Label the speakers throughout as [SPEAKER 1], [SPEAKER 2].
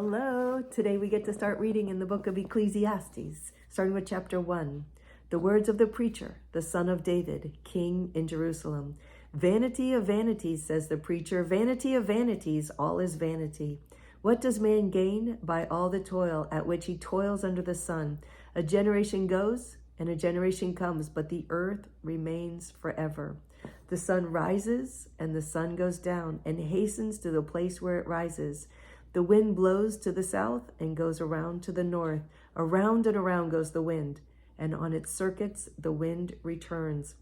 [SPEAKER 1] Hello, today we get to start reading in the book of Ecclesiastes, starting with chapter 1. The words of the preacher, the son of David, king in Jerusalem. Vanity of vanities, says the preacher, vanity of vanities, all is vanity. What does man gain by all the toil at which he toils under the sun? A generation goes and a generation comes, but the earth remains forever. The sun rises and the sun goes down and hastens to the place where it rises. The wind blows to the south and goes around to the north. Around and around goes the wind, and on its circuits the wind returns.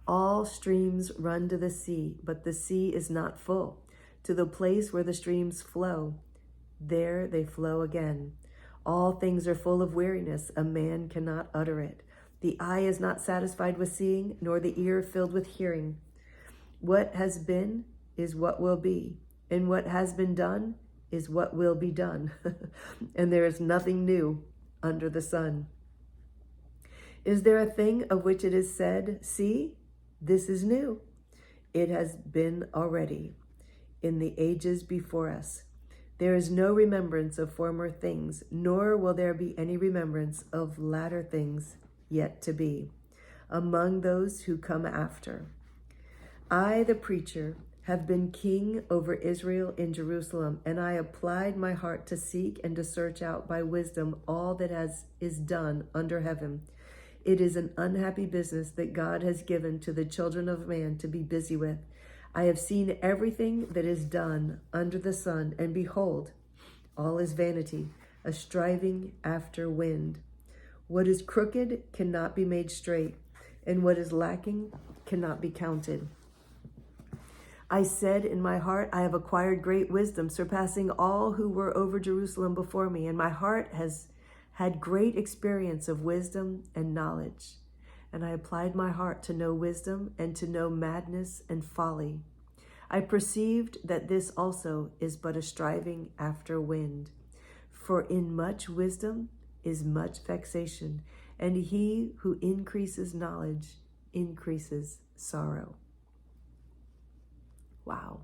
[SPEAKER 1] All streams run to the sea, but the sea is not full. To the place where the streams flow, there they flow again. All things are full of weariness, a man cannot utter it. The eye is not satisfied with seeing, nor the ear filled with hearing. What has been is what will be. And what has been done is what will be done. And there is nothing new under the sun. Is there a thing of which it is said, see, this is new? It has been already in the ages before us. There is no remembrance of former things, nor will there be any remembrance of latter things yet to be among those who come after. I, the preacher, have been king over Israel in Jerusalem, and I applied my heart to seek and to search out by wisdom all that is done under heaven. It is an unhappy business that God has given to the children of man to be busy with. I have seen everything that is done under the sun, and behold, all is vanity, a striving after wind. What is crooked cannot be made straight, and what is lacking cannot be counted. I said in my heart, I have acquired great wisdom, surpassing all who were over Jerusalem before me, and my heart has had great experience of wisdom and knowledge. And I applied my heart to know wisdom and to know madness and folly. I perceived that this also is but a striving after wind. For in much wisdom is much vexation, and he who increases knowledge increases sorrow. Wow.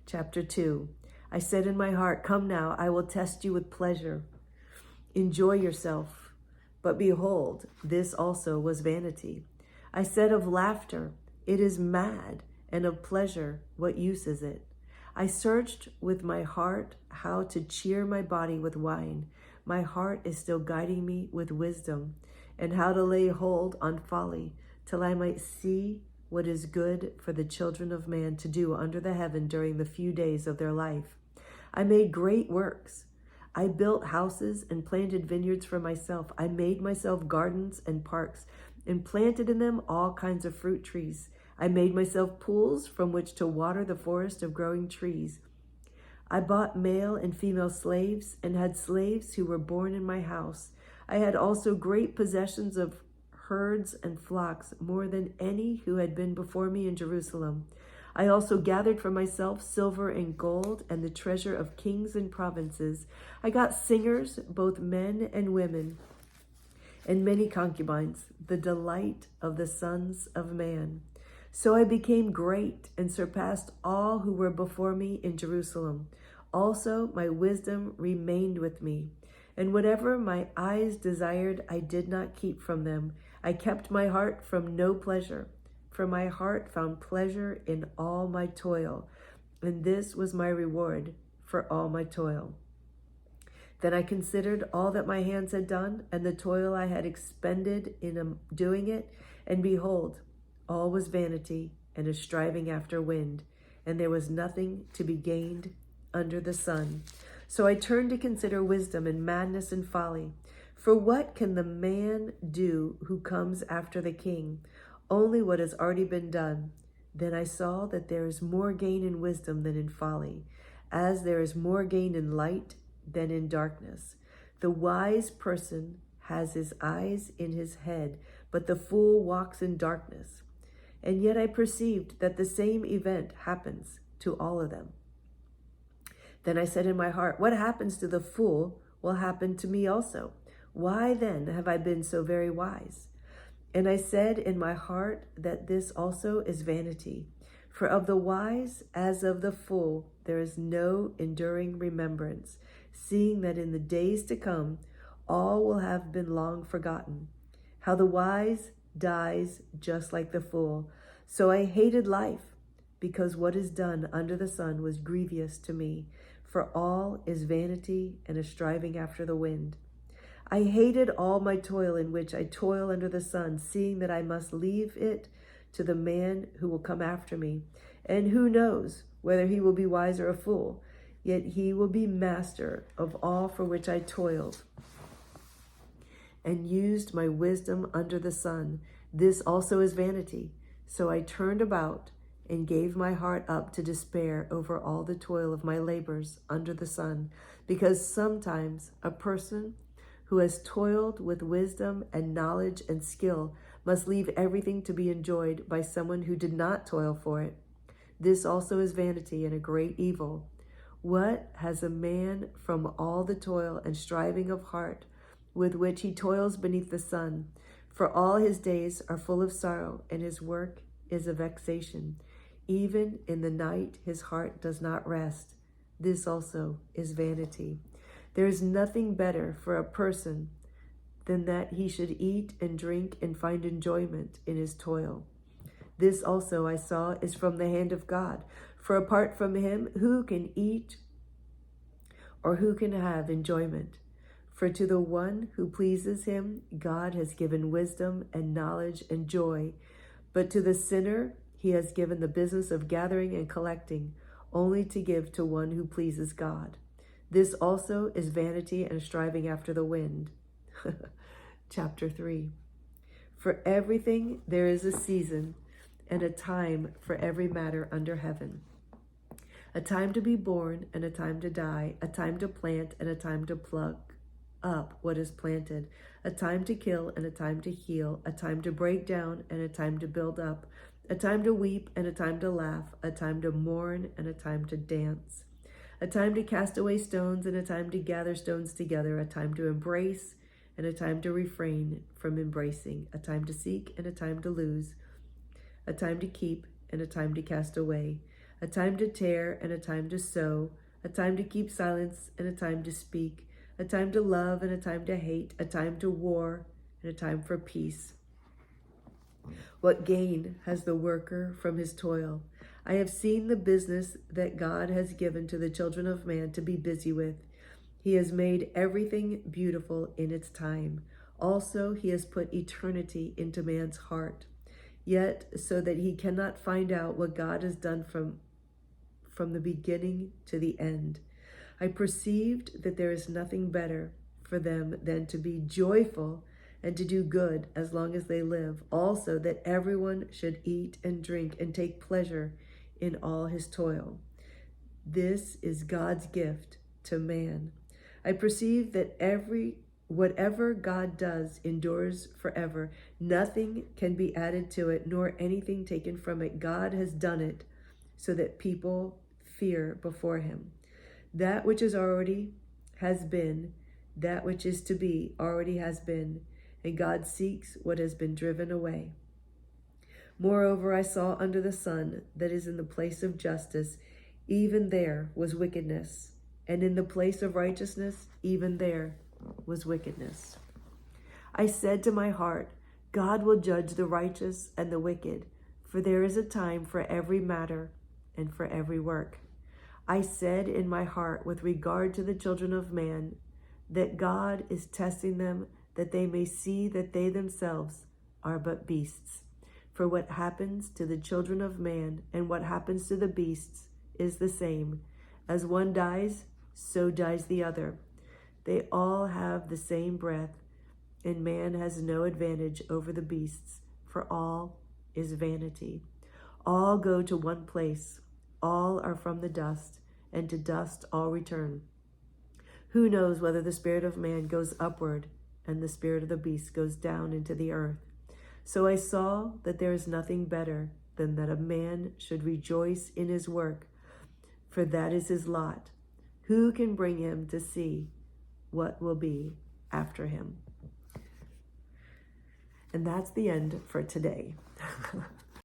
[SPEAKER 1] Chapter 2. I said in my heart, come now, I will test you with pleasure. Enjoy yourself. But behold, this also was vanity. I said of laughter, it is mad, and of pleasure, what use is it? I searched with my heart how to cheer my body with wine. My heart is still guiding me with wisdom, and how to lay hold on folly, till I might see what is good for the children of man to do under the heaven during the few days of their life. I made great works. I built houses and planted vineyards for myself. I made myself gardens and parks and planted in them all kinds of fruit trees. I made myself pools from which to water the forest of growing trees. I bought male and female slaves and had slaves who were born in my house. I had also great possessions of herds and flocks, more than any who had been before me in Jerusalem. I also gathered for myself silver and gold and the treasure of kings and provinces. I got singers, both men and women, and many concubines, the delight of the sons of man. So I became great and surpassed all who were before me in Jerusalem. Also, my wisdom remained with me, and whatever my eyes desired, I did not keep from them. I kept my heart from no pleasure, for my heart found pleasure in all my toil, and this was my reward for all my toil. Then I considered all that my hands had done, and the toil I had expended in doing it, and behold, all was vanity and a striving after wind, and there was nothing to be gained under the sun. So I turned to consider wisdom and madness and folly. For what can the man do who comes after the king? Only what has already been done. Then I saw that there is more gain in wisdom than in folly, as there is more gain in light than in darkness. The wise person has his eyes in his head, but the fool walks in darkness. And yet I perceived that the same event happens to all of them. Then I said in my heart, what happens to the fool will happen to me also. Why then have I been so very wise? And I said in my heart that this also is vanity. For of the wise as of the fool there is no enduring remembrance, seeing that in the days to come all will have been long forgotten. How the wise dies just like the fool. So I hated life, because what is done under the sun was grievous to me. For all is vanity and a striving after the wind. I hated all my toil in which I toil under the sun, seeing that I must leave it to the man who will come after me. And who knows whether he will be wise or a fool, yet he will be master of all for which I toiled and used my wisdom under the sun. This also is vanity. So I turned about and gave my heart up to despair over all the toil of my labors under the sun, because sometimes a person who has toiled with wisdom and knowledge and skill must leave everything to be enjoyed by someone who did not toil for it. This also is vanity and a great evil. What has a man from all the toil and striving of heart with which he toils beneath the sun? For all his days are full of sorrow, and his work is a vexation. Even in the night his heart does not rest. This also is vanity. There is nothing better for a person than that he should eat and drink and find enjoyment in his toil. This also I saw is from the hand of God. For apart from him, who can eat or who can have enjoyment? For to the one who pleases him, God has given wisdom and knowledge and joy. But to the sinner, he has given the business of gathering and collecting, only to give to one who pleases God. This also is vanity and striving after the wind. Chapter 3. For everything there is a season and a time for every matter under heaven. A time to be born and a time to die, a time to plant and a time to pluck up what is planted, a time to kill and a time to heal, a time to break down and a time to build up, a time to weep and a time to laugh, a time to mourn and a time to dance, a time to cast away stones and a time to gather stones together, a time to embrace and a time to refrain from embracing, a time to seek and a time to lose, a time to keep and a time to cast away, a time to tear and a time to sow, a time to keep silence and a time to speak, a time to love and a time to hate, a time to war and a time for peace. What gain has the worker from his toil? I have seen the business that God has given to the children of man to be busy with. He has made everything beautiful in its time. Also, he has put eternity into man's heart, yet so that he cannot find out what God has done from the beginning to the end. I perceived that there is nothing better for them than to be joyful and to do good as long as they live. Also, that everyone should eat and drink and take pleasure in all his toil. This is God's gift to man. I perceive that whatever God does endures forever. Nothing can be added to it, nor anything taken from it. God has done it so that people fear before him. That which is already has been, that which is to be already has been, and God seeks what has been driven away. Moreover, I saw under the sun that is in the place of justice, even there was wickedness, and in the place of righteousness, even there was wickedness. I said to my heart, God will judge the righteous and the wicked, for there is a time for every matter and for every work. I said in my heart with regard to the children of man, that God is testing them, that they may see that they themselves are but beasts. For what happens to the children of man and what happens to the beasts is the same. As one dies, so dies the other. They all have the same breath, and man has no advantage over the beasts, for all is vanity. All go to one place. All are from the dust, and to dust all return. Who knows whether the spirit of man goes upward and the spirit of the beast goes down into the earth? So I saw that there is nothing better than that a man should rejoice in his work, for that is his lot. Who can bring him to see what will be after him? And that's the end for today.